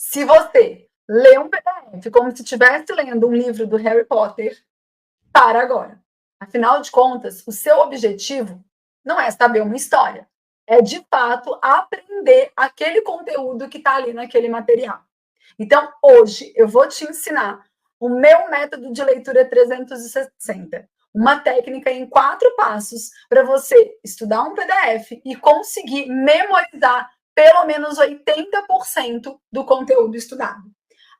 Se você lê um PDF como se estivesse lendo um livro do Harry Potter, para agora. Afinal de contas, o seu objetivo não é saber uma história, é de fato aprender aquele conteúdo que está ali naquele material. Então, hoje eu vou te ensinar o meu método de leitura 360, uma técnica em 4 passos para você estudar um PDF e conseguir memorizar pelo menos 80% do conteúdo estudado.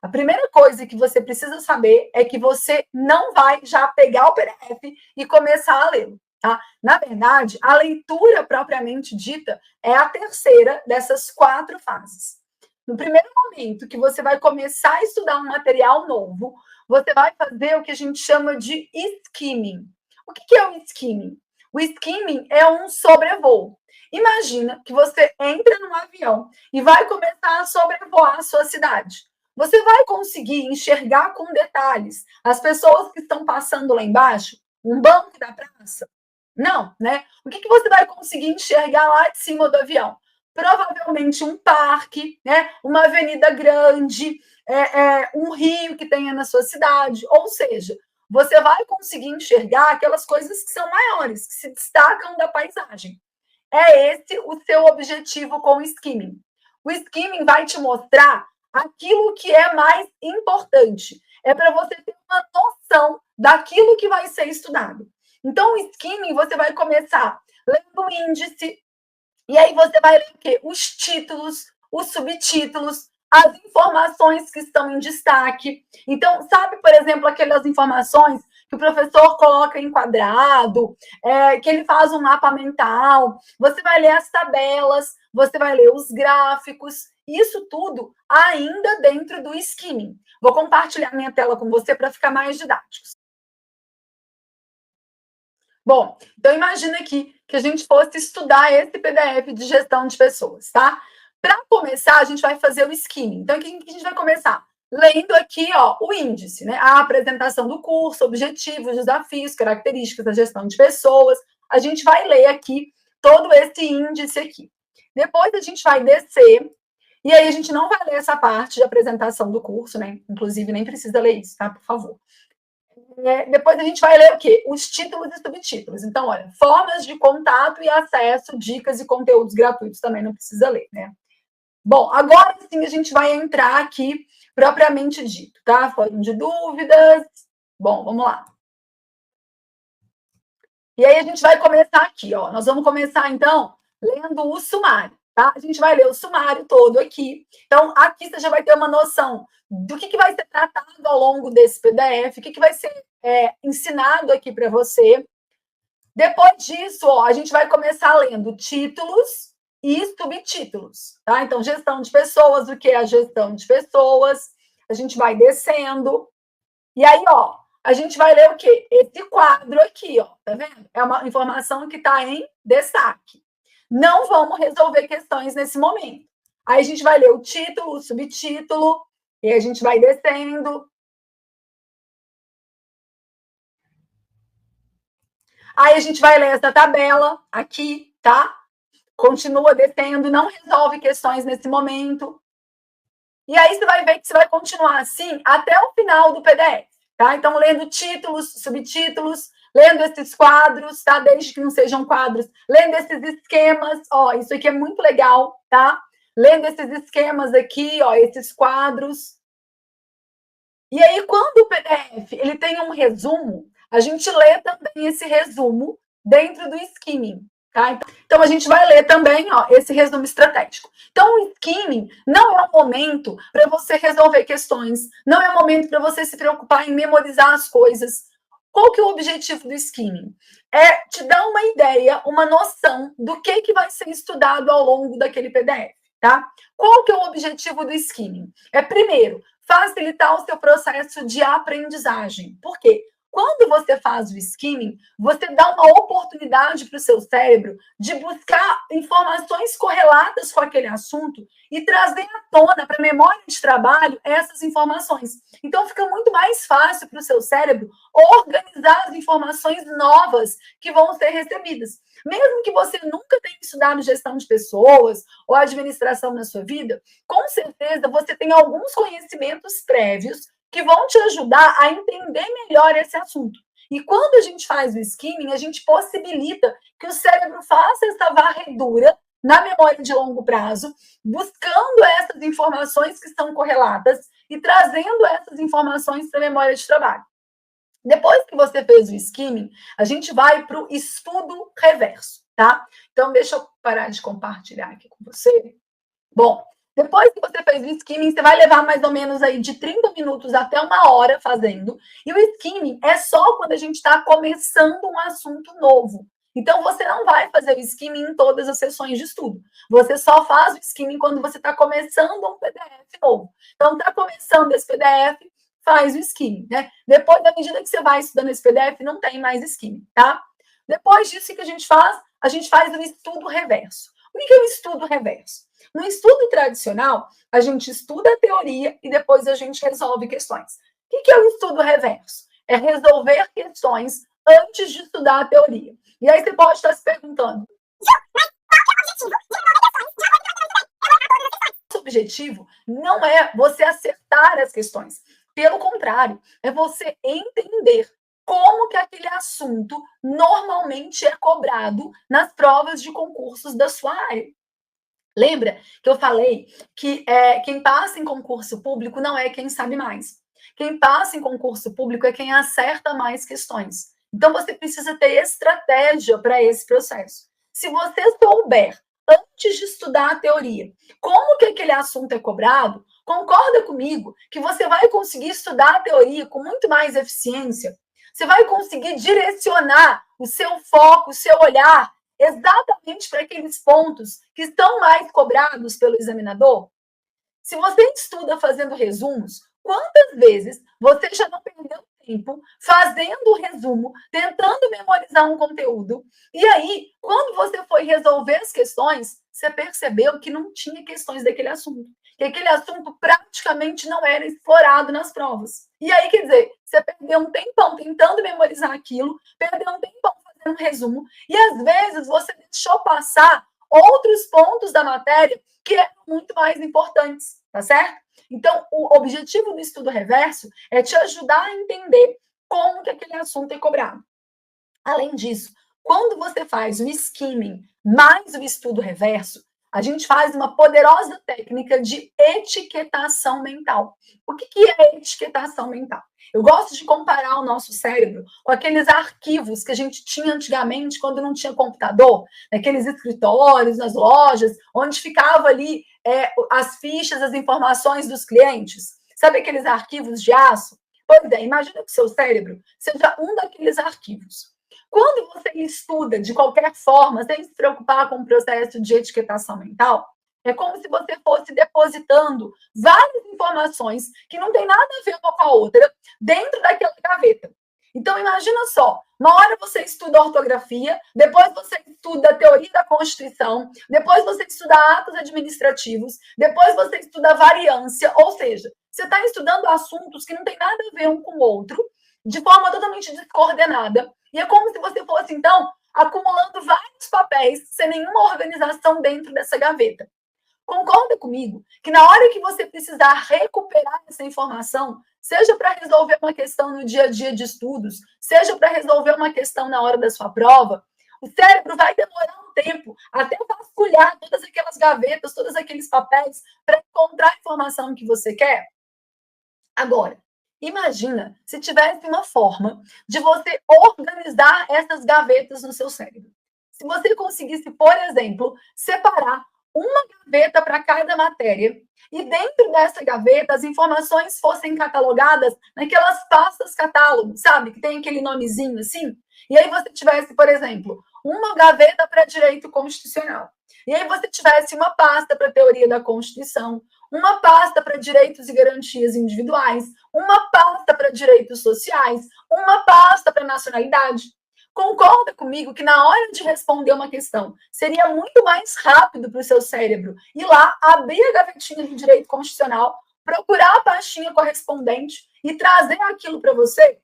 A primeira coisa que você precisa saber é que você não vai já pegar o PDF e começar a lê-lo. Tá? Na verdade, a leitura propriamente dita é a terceira dessas 4 fases. No primeiro momento que você vai começar a estudar um material novo, você vai fazer o que a gente chama de skimming. O que é o skimming? O skimming é um sobrevoo. Imagina que você entra num avião e vai começar a sobrevoar a sua cidade. Você vai conseguir enxergar com detalhes as pessoas que estão passando lá embaixo, um banco da praça? Não, né? O que você vai conseguir enxergar lá de cima do avião? Provavelmente um parque, né? Uma avenida grande, um rio que tenha na sua cidade. Ou seja, você vai conseguir enxergar aquelas coisas que são maiores, que se destacam da paisagem. É esse o seu objetivo com o skimming. O skimming vai te mostrar aquilo que é mais importante. É para você ter uma noção daquilo que vai ser estudado. Então, o skimming, você vai começar lendo o índice, e aí você vai ler o quê? Os títulos, os subtítulos, as informações que estão em destaque. Então, sabe, por exemplo, aquelas informações que o professor coloca em quadrado, que ele faz um mapa mental. Você vai ler as tabelas, você vai ler os gráficos, isso tudo ainda dentro do skimming. Vou compartilhar minha tela com você para ficar mais didático. Bom, então imagina aqui que a gente fosse estudar esse PDF de gestão de pessoas, tá? Para começar, a gente vai fazer o skimming. Então, o que a gente vai começar? Lendo aqui, ó, o índice, né? A apresentação do curso, objetivos, desafios, características da gestão de pessoas. A gente vai ler aqui todo esse índice aqui. Depois a gente vai descer, e aí a gente não vai ler essa parte de apresentação do curso, né? Inclusive, nem precisa ler isso, tá? Por favor. Depois a gente vai ler o quê? Os títulos e subtítulos. Então, olha, formas de contato e acesso, dicas e conteúdos gratuitos também não precisa ler, né? Bom, agora sim a gente vai entrar aqui propriamente dito, tá? Fórum de dúvidas. Bom, vamos lá. E aí a gente vai começar aqui, ó. Nós vamos começar, então, lendo o sumário, tá? A gente vai ler o sumário todo aqui. Então, aqui você já vai ter uma noção do que vai ser tratado ao longo desse PDF, o que vai ser ensinado aqui para você. Depois disso, ó, a gente vai começar lendo títulos e subtítulos, tá? Então, gestão de pessoas, o que é a gestão de pessoas? A gente vai descendo. E aí, ó, a gente vai ler o quê? Esse quadro aqui, ó, tá vendo? É uma informação que está em destaque. Não vamos resolver questões nesse momento. Aí a gente vai ler o título, o subtítulo, e a gente vai descendo. Aí a gente vai ler essa tabela aqui, tá? Continua descendo, não resolve questões nesse momento. E aí você vai ver que você vai continuar assim até o final do PDF, tá? Então, lendo títulos, subtítulos, lendo esses quadros, tá? Desde que não sejam quadros, lendo esses esquemas, ó, isso aqui é muito legal, tá? Lendo esses esquemas aqui, ó, esses quadros. E aí, quando o PDF ele tem um resumo, a gente lê também esse resumo dentro do skimming, tá? Então, a gente vai ler também, ó, esse resumo estratégico. Então, o skimming não é um momento para você resolver questões, não é um momento para você se preocupar em memorizar as coisas. Qual que é o objetivo do skimming? É te dar uma ideia, uma noção do que vai ser estudado ao longo daquele PDF, tá? Qual que é o objetivo do skimming? É, primeiro, facilitar o seu processo de aprendizagem. Por quê? Quando você faz o skimming, você dá uma oportunidade para o seu cérebro de buscar informações correlatas com aquele assunto e trazer à tona, para a memória de trabalho, essas informações. Então, fica muito mais fácil para o seu cérebro organizar as informações novas que vão ser recebidas. Mesmo que você nunca tenha estudado gestão de pessoas ou administração na sua vida, com certeza você tem alguns conhecimentos prévios que vão te ajudar a entender melhor esse assunto. E quando a gente faz o skimming, a gente possibilita que o cérebro faça essa varredura na memória de longo prazo, buscando essas informações que estão correlatas e trazendo essas informações para a memória de trabalho. Depois que você fez o skimming, a gente vai para o estudo reverso, tá? Então, deixa eu parar de compartilhar aqui com você. Bom, depois que você fez o skimming, você vai levar mais ou menos aí de 30 minutos até 1 hora fazendo. E o skimming é só quando a gente está começando um assunto novo. Então, você não vai fazer o skimming em todas as sessões de estudo. Você só faz o skimming quando você está começando um PDF novo. Então, está começando esse PDF, faz o skimming, né? Depois, à medida que você vai estudando esse PDF, não tem mais skimming, tá? Depois disso, o que a gente faz? A gente faz o estudo reverso. O que é o estudo reverso? No estudo tradicional, a gente estuda a teoria e depois a gente resolve questões. O que é o estudo reverso? É resolver questões antes de estudar a teoria. E aí você pode estar se perguntando, o objetivo não é você acertar as questões. Pelo contrário, é você entender como que aquele assunto normalmente é cobrado nas provas de concursos da sua área. Lembra que eu falei que quem passa em concurso público não é quem sabe mais. Quem passa em concurso público é quem acerta mais questões. Então, você precisa ter estratégia para esse processo. Se você souber, antes de estudar a teoria, como que aquele assunto é cobrado, concorda comigo que você vai conseguir estudar a teoria com muito mais eficiência. Você vai conseguir direcionar o seu foco, o seu olhar exatamente para aqueles pontos que estão mais cobrados pelo examinador. Se você estuda fazendo resumos, quantas vezes você já não perdeu tempo fazendo o resumo, tentando memorizar um conteúdo, e aí, quando você foi resolver as questões, você percebeu que não tinha questões daquele assunto, que aquele assunto praticamente não era explorado nas provas. E aí, quer dizer, você perdeu um tempão tentando memorizar aquilo, perdeu um tempão fazendo um resumo, e às vezes você deixou passar outros pontos da matéria que eram muito mais importantes, tá certo? Então, o objetivo do estudo reverso é te ajudar a entender como que aquele assunto é cobrado. Além disso, quando você faz o skimming mais o estudo reverso, a gente faz uma poderosa técnica de etiquetação mental. O que é etiquetação mental? Eu gosto de comparar o nosso cérebro com aqueles arquivos que a gente tinha antigamente quando não tinha computador, naqueles escritórios, nas lojas, onde ficava ali as fichas, as informações dos clientes. Sabe aqueles arquivos de aço? Pois é, imagina que o seu cérebro seja um daqueles arquivos. Quando você estuda de qualquer forma, sem se preocupar com o processo de etiquetação mental, é como se você fosse depositando várias informações que não tem nada a ver uma com a outra dentro daquela gaveta. Então, imagina só, uma hora você estuda ortografia, depois você estuda a teoria da Constituição, depois você estuda atos administrativos, depois você estuda variância, ou seja, você está estudando assuntos que não tem nada a ver um com o outro, de forma totalmente descoordenada, e é como se você fosse, então, acumulando vários papéis sem nenhuma organização dentro dessa gaveta. Concorda comigo que na hora que você precisar recuperar essa informação, seja para resolver uma questão no dia a dia de estudos, seja para resolver uma questão na hora da sua prova, o cérebro vai demorar um tempo até vasculhar todas aquelas gavetas, todos aqueles papéis para encontrar a informação que você quer? Agora, imagina se tivesse uma forma de você organizar essas gavetas no seu cérebro. Se você conseguisse, por exemplo, separar uma gaveta para cada matéria e dentro dessa gaveta as informações fossem catalogadas naquelas pastas catálogo, sabe? Que tem aquele nomezinho assim. E aí você tivesse, por exemplo, uma gaveta para direito constitucional. E aí você tivesse uma pasta para teoria da Constituição, uma pasta para direitos e garantias individuais, uma pasta para direitos sociais, uma pasta para nacionalidade. Concorda comigo que na hora de responder uma questão, seria muito mais rápido para o seu cérebro ir lá, abrir a gavetinha de direito constitucional, procurar a pastinha correspondente e trazer aquilo para você?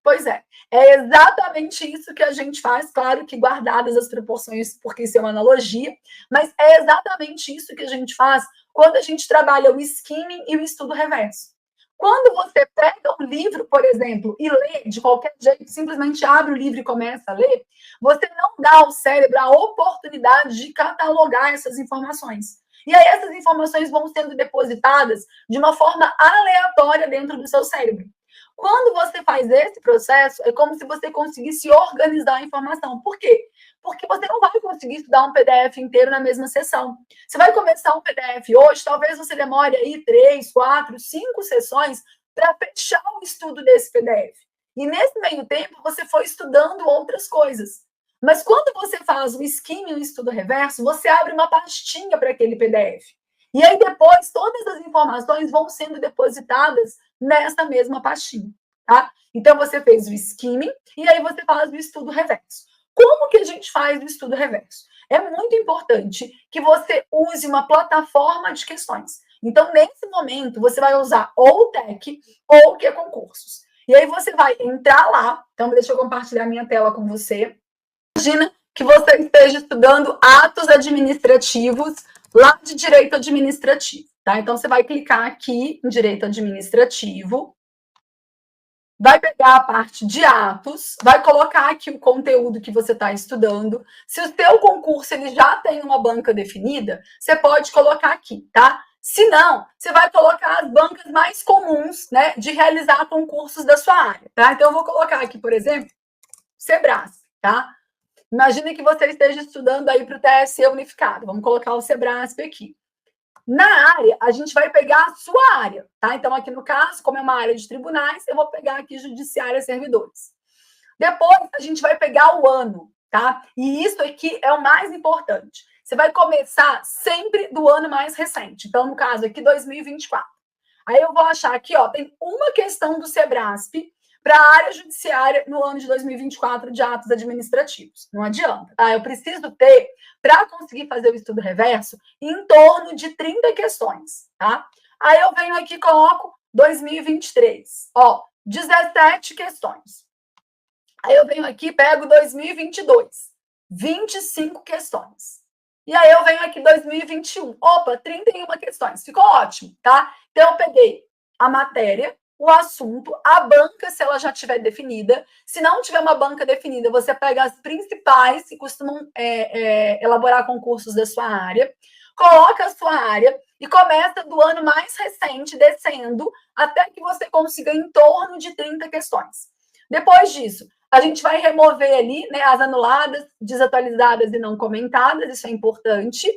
Pois é exatamente isso que a gente faz, claro que guardadas as proporções, porque isso é uma analogia, mas é exatamente isso que a gente faz quando a gente trabalha o skimming e o estudo reverso. Quando você pega um livro, por exemplo, e lê de qualquer jeito, simplesmente abre o livro e começa a ler, você não dá ao cérebro a oportunidade de catalogar essas informações. E aí essas informações vão sendo depositadas de uma forma aleatória dentro do seu cérebro. Quando você faz esse processo, é como se você conseguisse organizar a informação. Por quê? Porque você não vai conseguir estudar um PDF inteiro na mesma sessão. Você vai começar um PDF hoje, talvez você demore aí 3, 4, 5 sessões para fechar o estudo desse PDF. E nesse meio tempo, você foi estudando outras coisas. Mas quando você faz o skimming e o estudo reverso, você abre uma pastinha para aquele PDF. E aí depois, todas as informações vão sendo depositadas nessa mesma pastinha, tá? Então, você fez o skimming e aí você faz o estudo reverso. Como que a gente faz o estudo reverso? É muito importante que você use uma plataforma de questões. Então, nesse momento, você vai usar ou o TEC ou o que é concursos. E aí você vai entrar lá. Então, deixa eu compartilhar minha tela com você. Imagina que você esteja estudando atos administrativos lá de direito administrativo, tá? Então, você vai clicar aqui em direito administrativo, vai pegar a parte de atos, vai colocar aqui o conteúdo que você está estudando. Se o seu concurso ele já tem uma banca definida, você pode colocar aqui, tá? Se não, você vai colocar as bancas mais comuns, né, de realizar concursos da sua área, tá? Então, eu vou colocar aqui, por exemplo, Sebrasp, tá? Imagine que você esteja estudando aí para o TSE unificado. Vamos colocar o Sebrasp aqui. Na área, a gente vai pegar a sua área, tá? Então, aqui no caso, como é uma área de tribunais, eu vou pegar aqui judiciária servidores. Depois, a gente vai pegar o ano, tá? E isso aqui é o mais importante. Você vai começar sempre do ano mais recente. Então, no caso aqui, 2024. Aí eu vou achar aqui, ó, tem uma questão do Sebrasp para a área judiciária no ano de 2024 de atos administrativos. Não adianta, tá? Eu preciso ter, para conseguir fazer o estudo reverso, em torno de 30 questões, tá? Aí eu venho aqui e coloco 2023, ó, 17 questões. Aí eu venho aqui e pego 2022, 25 questões. E aí eu venho aqui 2021, opa, 31 questões. Ficou ótimo, tá? Então eu peguei a matéria, o assunto, a banca, se ela já tiver definida. Se não tiver uma banca definida, você pega as principais que costumam elaborar concursos da sua área, coloca a sua área e começa do ano mais recente, descendo, até que você consiga em torno de 30 questões. Depois disso, a gente vai remover ali, né, as anuladas, desatualizadas e não comentadas, isso é importante.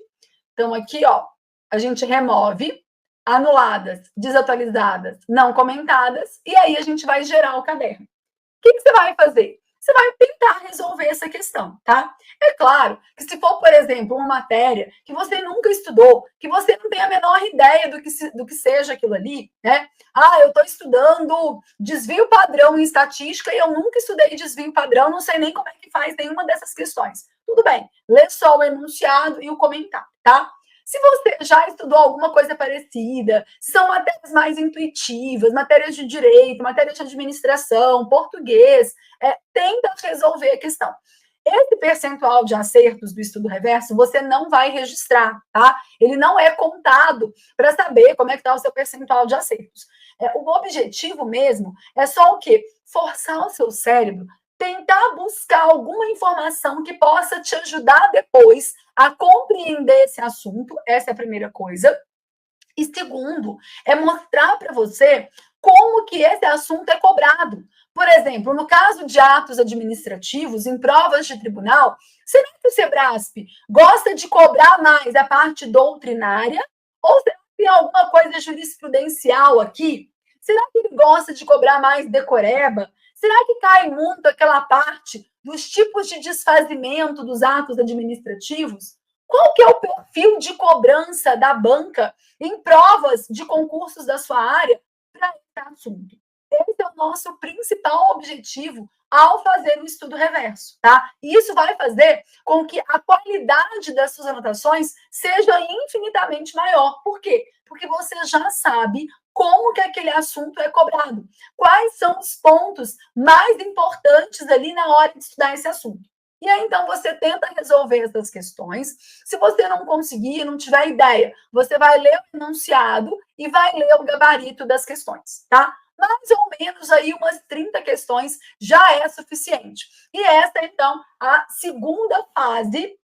Então, aqui, ó, a gente remove anuladas, desatualizadas, não comentadas, e aí a gente vai gerar o caderno. O que você vai fazer? Você vai tentar resolver essa questão, tá? É claro que se for, por exemplo, uma matéria que você nunca estudou, que você não tem a menor ideia do que seja aquilo ali, né? Ah, eu estou estudando desvio padrão em estatística e eu nunca estudei desvio padrão, não sei nem como é que faz nenhuma dessas questões. Tudo bem, lê só o enunciado e o comentário, tá? Se você já estudou alguma coisa parecida, se são matérias mais intuitivas, matérias de direito, matérias de administração, português, tenta resolver a questão. Esse percentual de acertos do estudo reverso você não vai registrar, tá? Ele não é contado para saber como é que está o seu percentual de acertos. O objetivo mesmo é só o quê? Forçar o seu cérebro, tentar buscar alguma informação que possa te ajudar depois a compreender esse assunto, essa é a primeira coisa. E segundo, é mostrar para você como que esse assunto é cobrado. Por exemplo, no caso de atos administrativos, em provas de tribunal, será que o Sebrasp gosta de cobrar mais a parte doutrinária? Ou será que tem alguma coisa jurisprudencial aqui? Será que ele gosta de cobrar mais decoreba? Será que cai muito aquela parte dos tipos de desfazimento dos atos administrativos? Qual que é o perfil de cobrança da banca em provas de concursos da sua área para esse assunto? Esse é o nosso principal objetivo ao fazer o estudo reverso, tá? E isso vai fazer com que a qualidade das suas anotações seja infinitamente maior. Por quê? Porque você já sabe como que aquele assunto é cobrado. Quais são os pontos mais importantes ali na hora de estudar esse assunto. E aí, então, você tenta resolver essas questões. Se você não conseguir, não tiver ideia, você vai ler o enunciado e vai ler o gabarito das questões, tá? Mais ou menos aí umas 30 questões já é suficiente. E essa, então, a segunda fase.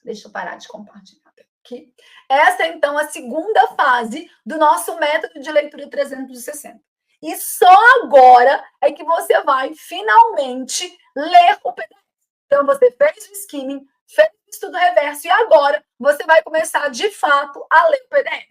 Deixa eu parar de compartilhar aqui. Essa é, então, a segunda fase do nosso método de leitura 360. E só agora é que você vai finalmente ler o PDF. Então, você fez o skimming, fez o estudo reverso e agora você vai começar, de fato, a ler o PDF.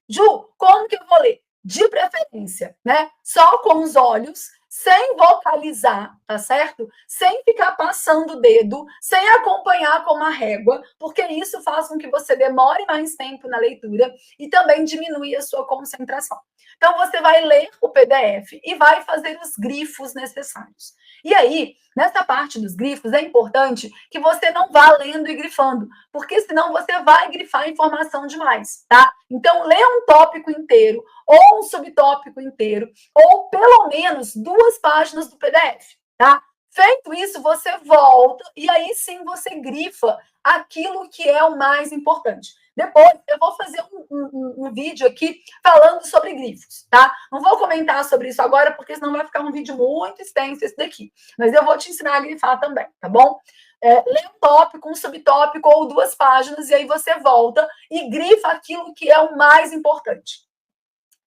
Ju, como que eu vou ler? De preferência, né? Só com os olhos, sem vocalizar, tá certo? Sem ficar passando o dedo, sem acompanhar com uma régua, porque isso faz com que você demore mais tempo na leitura e também diminui a sua concentração. Então, você vai ler o PDF e vai fazer os grifos necessários. E aí, nessa parte dos grifos, é importante que você não vá lendo e grifando, porque senão você vai grifar informação demais, tá? Então, lê um tópico inteiro, ou um subtópico inteiro, ou pelo menos 2 páginas do PDF, tá? Feito isso, você volta e aí sim você grifa aquilo que é o mais importante. Depois eu vou fazer um vídeo aqui falando sobre grifos, tá? Não vou comentar sobre isso agora, porque senão vai ficar um vídeo muito extenso esse daqui. Mas eu vou te ensinar a grifar também, tá bom? Lê um tópico, um subtópico ou 2 páginas, e aí você volta e grifa aquilo que é o mais importante.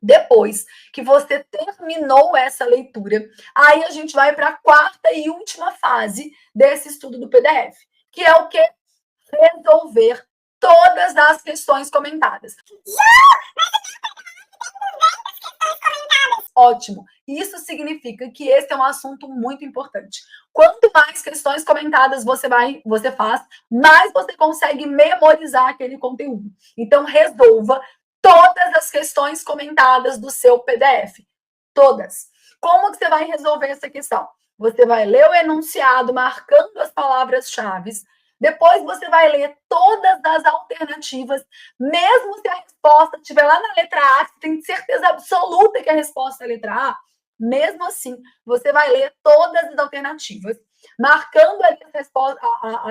Depois que você terminou essa leitura, aí a gente vai para a quarta e última fase desse estudo do PDF, que é o que? Resolver todas as questões comentadas. Ótimo. Isso significa que esse é um assunto muito importante. Quanto mais questões comentadas você faz, mais você consegue memorizar aquele conteúdo. Então, resolva todas as questões comentadas do seu PDF. Todas. Como que você vai resolver essa questão? Você vai ler o enunciado, marcando as palavras-chave. Depois você vai ler todas as alternativas, mesmo se a resposta estiver lá na letra A, você tem certeza absoluta que a resposta é a letra A, mesmo assim, você vai ler todas as alternativas, marcando ali as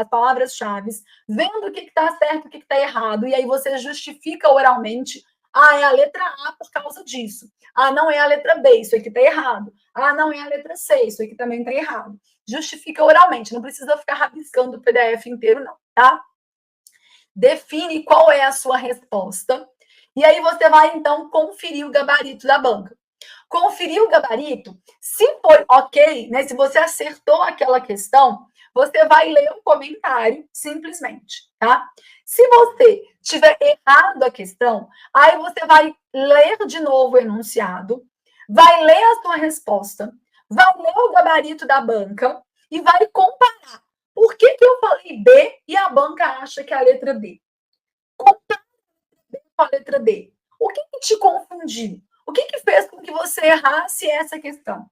palavras-chave, vendo o que está certo, o que está errado, e aí você justifica oralmente. Ah, é a letra A por causa disso. Ah, não é a letra B, isso aqui está errado. Ah, não é a letra C, isso aqui também está errado. Justifica oralmente, não precisa ficar rabiscando o PDF inteiro, não, tá? Define qual é a sua resposta. E aí você vai, então, conferir o gabarito da banca. Conferir o gabarito, se foi ok, né? Se você acertou aquela questão, você vai ler um comentário, simplesmente, tá? Se você tiver errado a questão, aí você vai ler de novo o enunciado, vai ler a sua resposta, vai ler o gabarito da banca e vai comparar. Por que eu falei B e a banca acha que é a letra D? Compara B com a letra D. O que te confundiu? O que fez com que você errasse essa questão?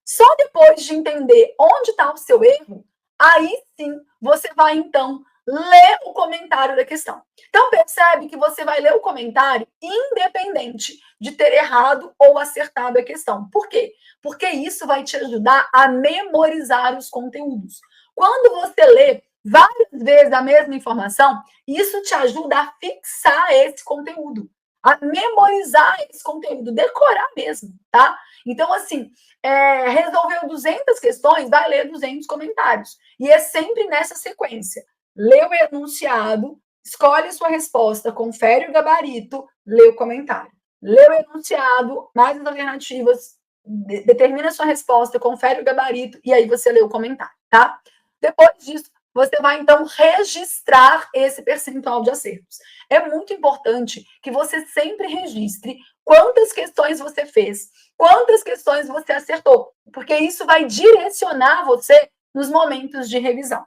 Só depois de entender onde está o seu erro, aí sim você vai, então, ler o comentário da questão. Então, percebe que você vai ler o comentário independente de ter errado ou acertado a questão. Por quê? Porque isso vai te ajudar a memorizar os conteúdos. Quando você lê várias vezes a mesma informação, isso te ajuda a fixar esse conteúdo, a memorizar esse conteúdo, decorar mesmo, tá? Então, assim, resolveu 200 questões, vai ler 200 comentários. E é sempre nessa sequência. Lê o enunciado, escolhe sua resposta, confere o gabarito, lê o comentário. Lê o enunciado, mais as alternativas, determina a sua resposta, confere o gabarito e aí você lê o comentário, tá? Depois disso, você vai, então, registrar esse percentual de acertos. É muito importante que você sempre registre quantas questões você fez, quantas questões você acertou, porque isso vai direcionar você nos momentos de revisão.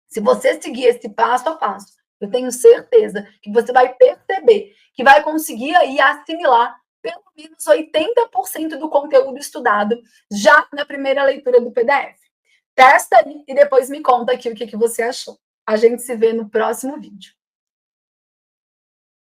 Se você seguir esse passo a passo, eu tenho certeza que você vai perceber que vai conseguir aí assimilar pelo menos 80% do conteúdo estudado já na primeira leitura do PDF. Testa aí e depois me conta aqui o que você achou. A gente se vê no próximo vídeo.